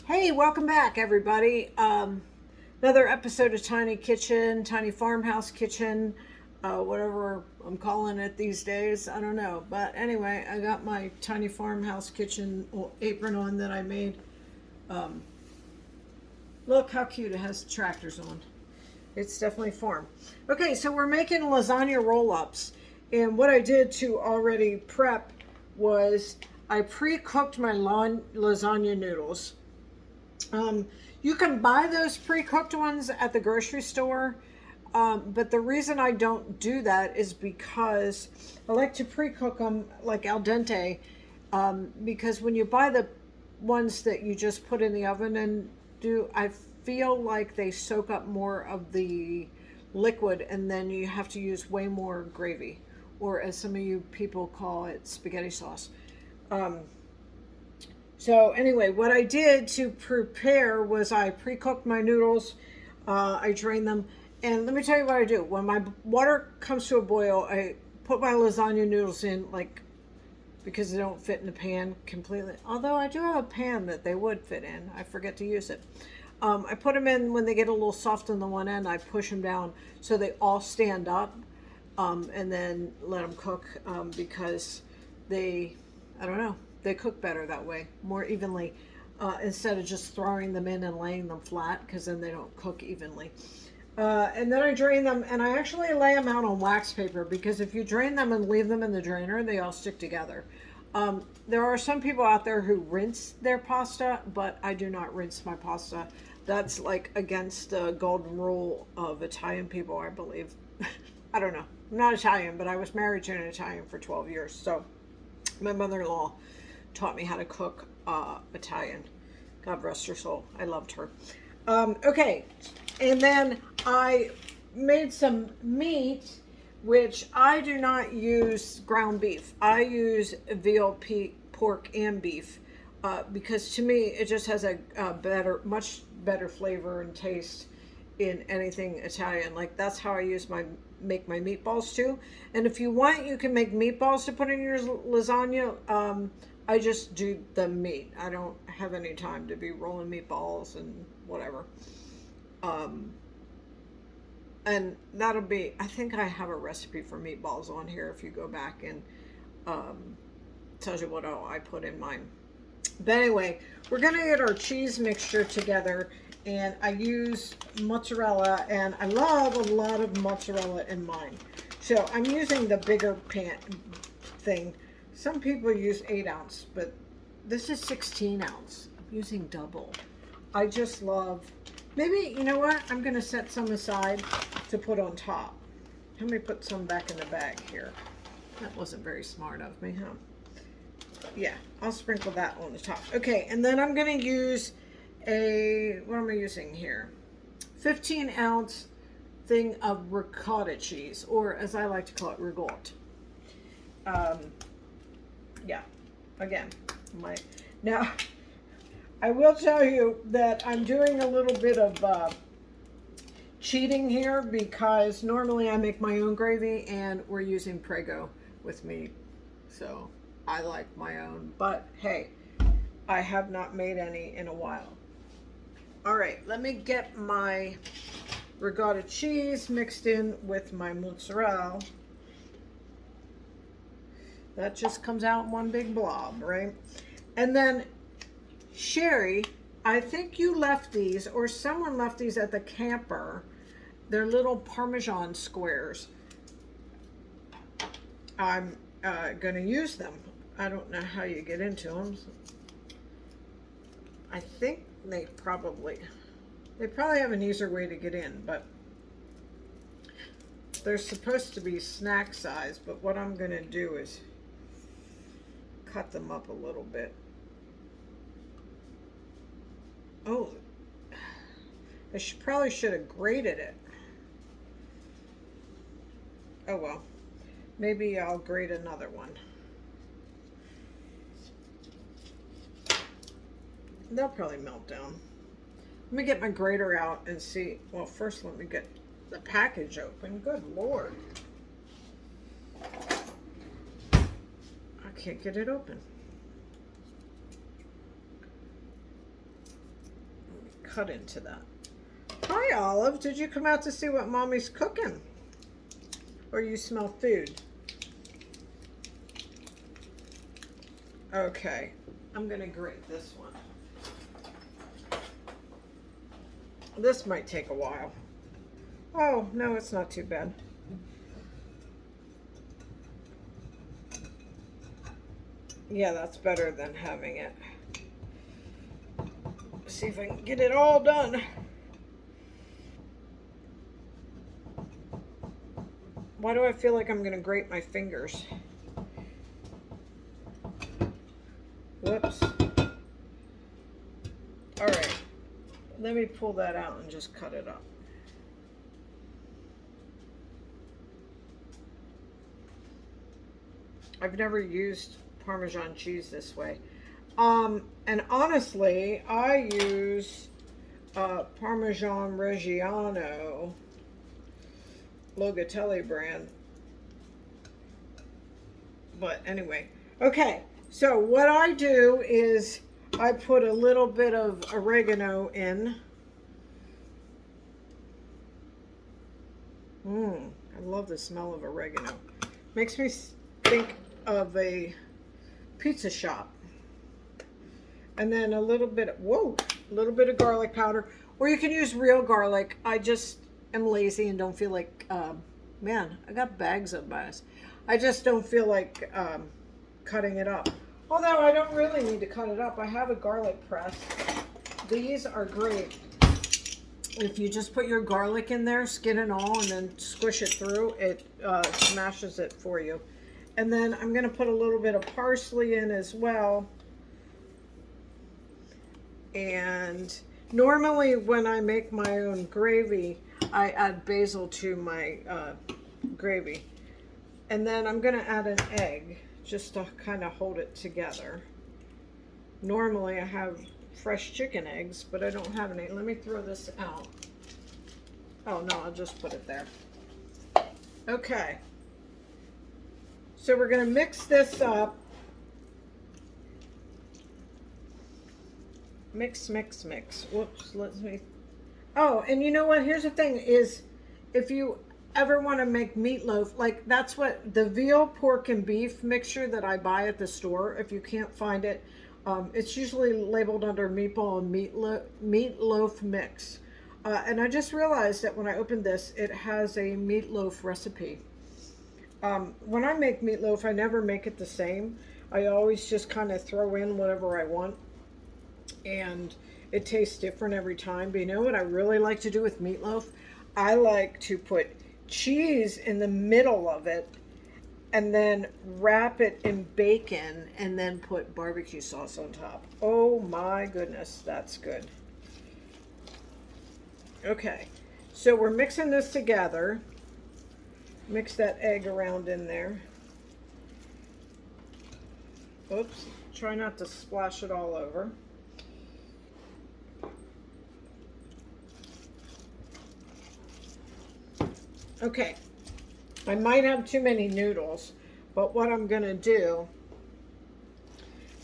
Hey, welcome back, everybody. Another episode of Tiny Kitchen, Tiny Farmhouse Kitchen, whatever I'm calling it these days. I don't know. But anyway, I got my Tiny Farmhouse Kitchen apron on that I made. Um, Look how cute it has tractors on. It's definitely farm. Okay, so we're making lasagna roll-ups. And what I did to already prep was I pre-cooked my lasagna noodles. Um, you can buy those pre-cooked ones at the grocery store, but the reason I don't do that is because I like to pre-cook them like al dente. Because when you buy the ones that you just put in the oven and do, I feel like they soak up more of the liquid, and then you have to use way more gravy, or as some of you people call it, spaghetti sauce. Um, so anyway, what I did to prepare was I pre-cooked my noodles. I drained them, and let me tell you what I do. When my water comes to a boil, I put my lasagna noodles in, like, because they don't fit in the pan completely. Although I do have a pan that they would fit in. I forget to use it. I put them in when they get a little soft on the one end. I push them down so they all stand up, and then let them cook, because they, I don't know, they cook better that way, more evenly, instead of just throwing them in and laying them flat, because then they don't cook evenly. And then I drain them, and I actually lay them out on wax paper, because if you drain them and leave them in the drainer, they all stick together. There are some people out there who rinse their pasta, but I do not rinse my pasta. That's like against the golden rule of Italian people, I believe. I don't know. I'm not Italian, but I was married to an Italian for 12 years. So my mother-in-law taught me how to cook Italian. God rest her soul. I loved her. Okay, and then I made some meat, which I do not use ground beef. I use veal, pork, and beef, because to me it just has a better, much better flavor and taste in anything Italian. Like, that's how I make my meatballs too. And if you want, you can make meatballs to put in your lasagna. I just do the meat. I don't have any time to be rolling meatballs and whatever. Um, and that'll be, I think I have a recipe for meatballs on here if you go back and um, tells you what all I put in mine. But anyway, we're going to get our cheese mixture together, and I use mozzarella, and I love a lot of mozzarella in mine. So I'm using the bigger pan thing. Some people use 8 ounce, but this is 16 ounce. I'm using double. I just love, maybe, you know what? I'm going to set some aside to put on top. Let me put some back in the bag here. That wasn't very smart of me, huh? Yeah, I'll sprinkle that on the top. Okay, and then I'm going to use what am I using here? 15 ounce thing of ricotta cheese, or as I like to call it, ricotta. Yeah, again, now I will tell you that I'm doing a little bit of cheating here, because normally I make my own gravy, and we're using Prego with meat. So I like my own, but hey, I have not made any in a while. All right, let me get my ricotta cheese mixed in with my mozzarella. That just comes out in one big blob, right? And then Sherry, I think you left these, or someone left these at the camper. They're little Parmesan squares. I'm going to use them. I don't know how you get into them. I think they probably have an easier way to get in, but they're supposed to be snack size. But what I'm going to do is cut them up a little bit. Oh, I probably should have grated it. Oh well, maybe I'll grate another one. They'll probably melt down. Let me get my grater out and see. Well, first let me get the package open. Good Lord. I can't get it open. cut into that. Hi, Olive. Did you come out to see what Mommy's cooking? Or you smell food? Okay, I'm gonna grate this one. This might take a while. Oh, no, it's not too bad. Yeah, that's better than having it. See if I can get it all done. Why do I feel like I'm gonna grate my fingers? Whoops. All right, let me pull that out and just cut it up. I've never used Parmesan cheese this way. And honestly, I use Parmesan Reggiano Logatelli brand. But anyway, okay. So what I do is I put a little bit of oregano in. I love the smell of oregano. Makes me think of a pizza shop. And then a little bit of garlic powder, or you can use real garlic. I just am lazy and don't feel like, man, I got bags of bias. I just don't feel like cutting it up. Although I don't really need to cut it up. I have a garlic press. These are great. If you just put your garlic in there, skin and all, and then squish it through, it smashes it for you. And then I'm going to put a little bit of parsley in as well. And normally when I make my own gravy, I add basil to my gravy. And then I'm going to add an egg just to kind of hold it together. Normally I have fresh chicken eggs, but I don't have any. Let me throw this out. Oh no, I'll just put it there. Okay. So we're going to mix this up. Mix, mix, mix. Whoops, let me. Oh, and you know what? Here's the thing is, if you ever want to make meatloaf, like that's what the veal, pork, and beef mixture that I buy at the store, if you can't find it, it's usually labeled under meatball and meatloaf mix. And I just realized that when I opened this, it has a meatloaf recipe. When I make meatloaf, I never make it the same. I always just kind of throw in whatever I want. And it tastes different every time. But you know what I really like to do with meatloaf? I like to put cheese in the middle of it and then wrap it in bacon and then put barbecue sauce on top. Oh my goodness, that's good. Okay, so we're mixing this together. Mix that egg around in there. Oops, try not to splash it all over. Okay, I might have too many noodles, but what I'm going to do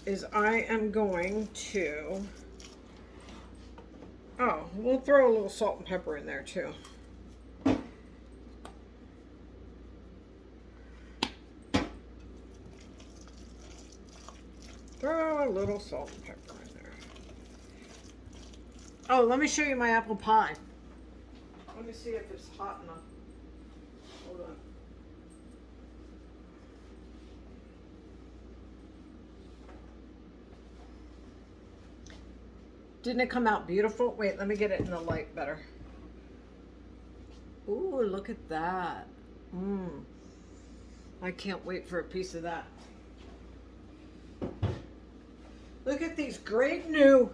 is I am going to, we'll throw a little salt and pepper in there too. Throw a little salt and pepper in there. Oh, let me show you my apple pie. Let me see if it's hot enough. Hold on. Didn't it come out beautiful? Wait, let me get it in the light better. Ooh, look at that. I can't wait for a piece of that. Look at these great new,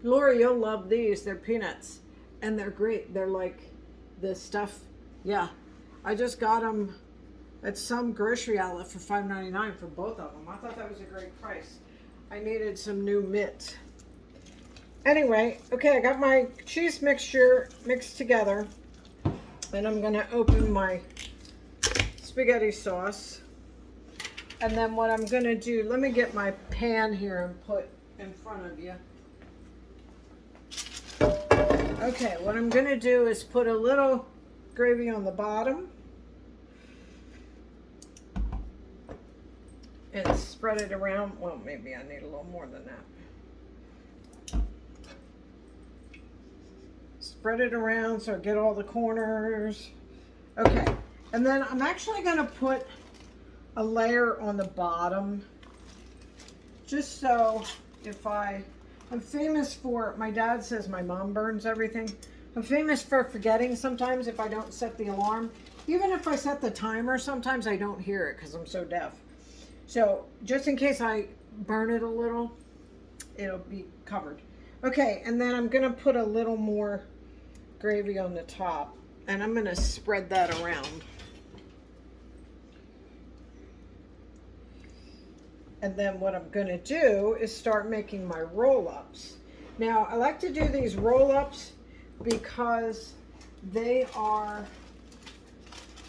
Lori, you'll love these. They're peanuts and they're great. They're like the stuff. Yeah, I just got them at some grocery outlet for $5.99 for both of them. I thought that was a great price. I needed some new mint. Anyway, okay, I got my cheese mixture mixed together, and I'm gonna open my spaghetti sauce. And then what I'm gonna do, let me get my pan here and put in front of you. Okay, what I'm going to do is put a little gravy on the bottom and spread it around. Well, maybe I need a little more than that. Spread it around so I get all the corners. Okay, and then I'm actually going to put a layer on the bottom, just so if I'm famous for, my dad says my mom burns everything. I'm famous for forgetting sometimes if I don't set the alarm. Even if I set the timer, sometimes I don't hear it because I'm so deaf. So just in case I burn it a little, it'll be covered. Okay, and then I'm gonna put a little more gravy on the top, and I'm gonna spread that around. And then what I'm gonna do is start making my roll-ups. Now, I like to do these roll-ups because they are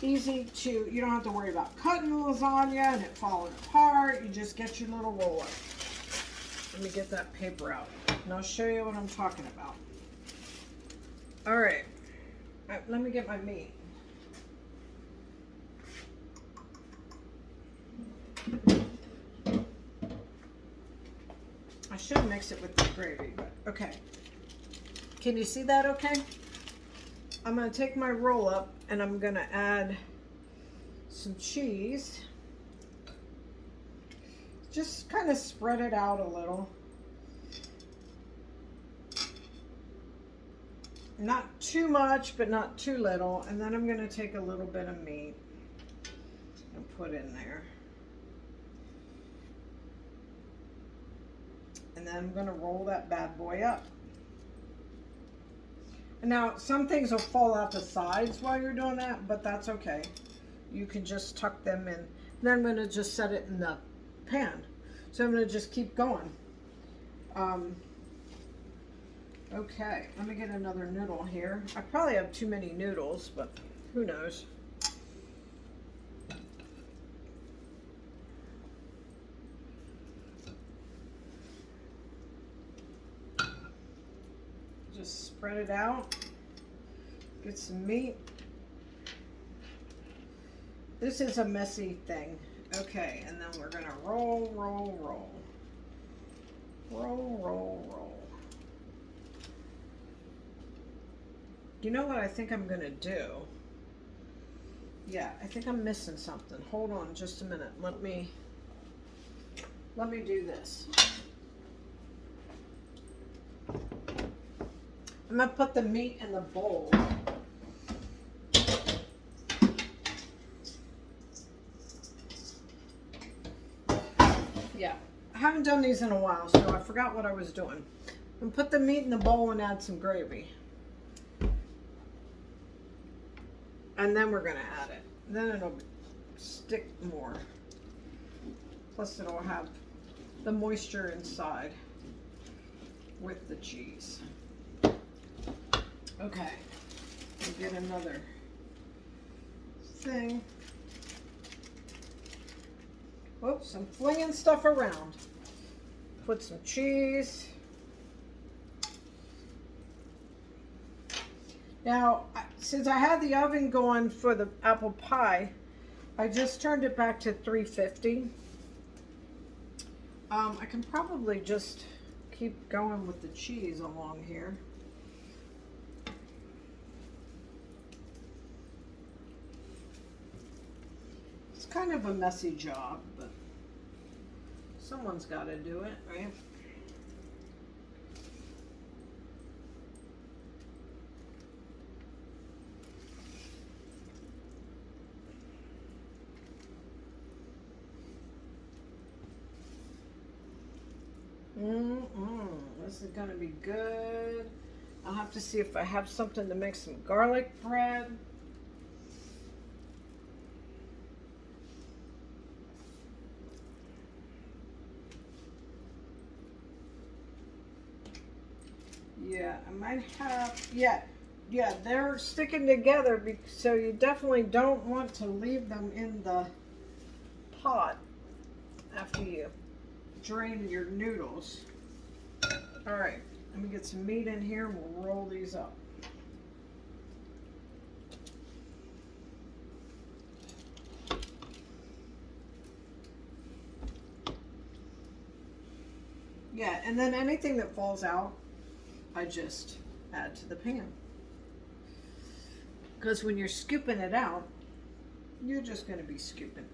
easy to, you don't have to worry about cutting the lasagna and it falling apart. You just get your little roll-up. Let me get that paper out and I'll show you what I'm talking about. All right, let me get my meat. I should mix it with the gravy, but okay. Can you see that okay? I'm gonna take my roll up and I'm gonna add some cheese. Just kind of spread it out a little. Not too much, but not too little. And then I'm gonna take a little bit of meat and put in there. And then I'm gonna roll that bad boy up. And now, some things will fall out the sides while you're doing that, but that's okay. You can just tuck them in. Then I'm gonna just set it in the pan. So I'm gonna just keep going. Okay, let me get another noodle here. I probably have too many noodles, but who knows? Just spread it out. Get some meat. This is a messy thing. Okay, and then we're gonna roll, roll, roll. Roll, roll, roll. You know what I think I'm gonna do? Yeah, I think I'm missing something. Hold on just a minute. Let me do this. I'm gonna put the meat in the bowl. Yeah, I haven't done these in a while, so I forgot what I was doing. I'm gonna put the meat in the bowl and add some gravy. And then we're gonna add it. Then it'll stick more. Plus it'll have the moisture inside with the cheese. Okay, we'll get another thing. Oops, I'm flinging stuff around. Put some cheese. Now, since I had the oven going for the apple pie, I just turned it back to 350. I can probably just keep going with the cheese along here. It's kind of a messy job, but someone's got to do it, right? This is gonna be good. I'll have to see if I have something to make some garlic bread. Yeah, I might have, yeah, they're sticking together, so you definitely don't want to leave them in the pot after you drain your noodles. All right, let me get some meat in here and we'll roll these up. Yeah, and then anything that falls out, I just add to the pan. Because when you're scooping it out, you're just going to be scooping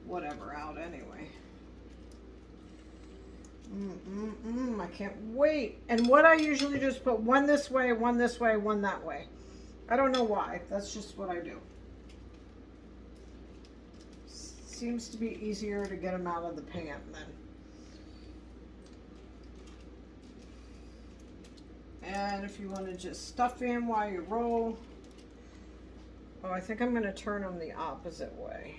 whatever out anyway. I can't wait. And what I usually just put one this way, one this way, one that way. I don't know why. That's just what I do. Seems to be easier to get them out of the pan then. And if you want to just stuff in while you roll. Oh, I think I'm going to turn them the opposite way.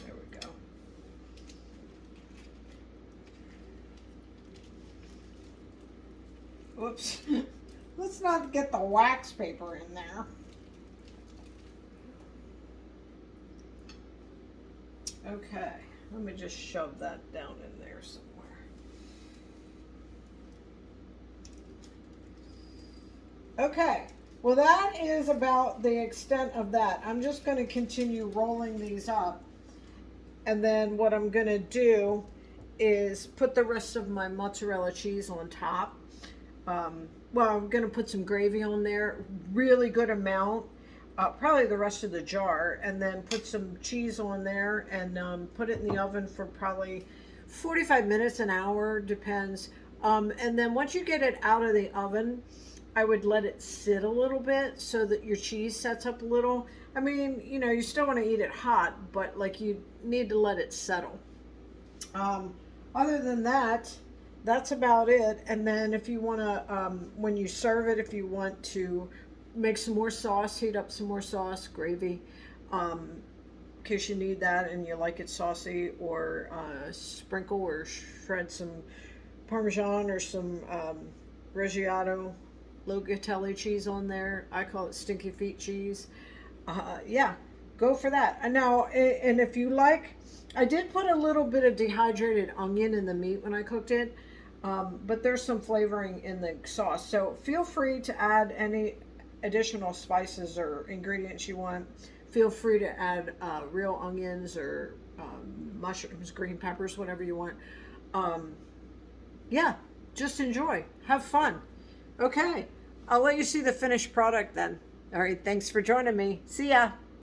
There we go. Whoops. Let's not get the wax paper in there. Okay, let me just shove that down in there somewhere. Okay, well that is about the extent of that. I'm just going to continue rolling these up, and then what I'm going to do is put the rest of my mozzarella cheese on top. Well, I'm going to put some gravy on there, really good amount, probably the rest of the jar, and then put some cheese on there and put it in the oven for probably 45 minutes, an hour, depends. And then once you get it out of the oven, I would let it sit a little bit so that your cheese sets up a little. I mean, you know, you still want to eat it hot, but like you need to let it settle. Other than that, that's about it. And then if you want to, when you serve it, if you want to make some more sauce, heat up some more sauce, gravy, in case you need that and you like it saucy, or sprinkle or shred some Parmesan or some Reggiano Locatelli cheese on there. I call it stinky feet cheese. Yeah, go for that. And now, and if you like, I did put a little bit of dehydrated onion in the meat when I cooked it, but there's some flavoring in the sauce. So feel free to add any additional spices or ingredients you want. Feel free to add real onions or mushrooms, green peppers, whatever you want. Yeah, just enjoy. Have fun. Okay, I'll let you see the finished product then. All right, thanks for joining me. See ya.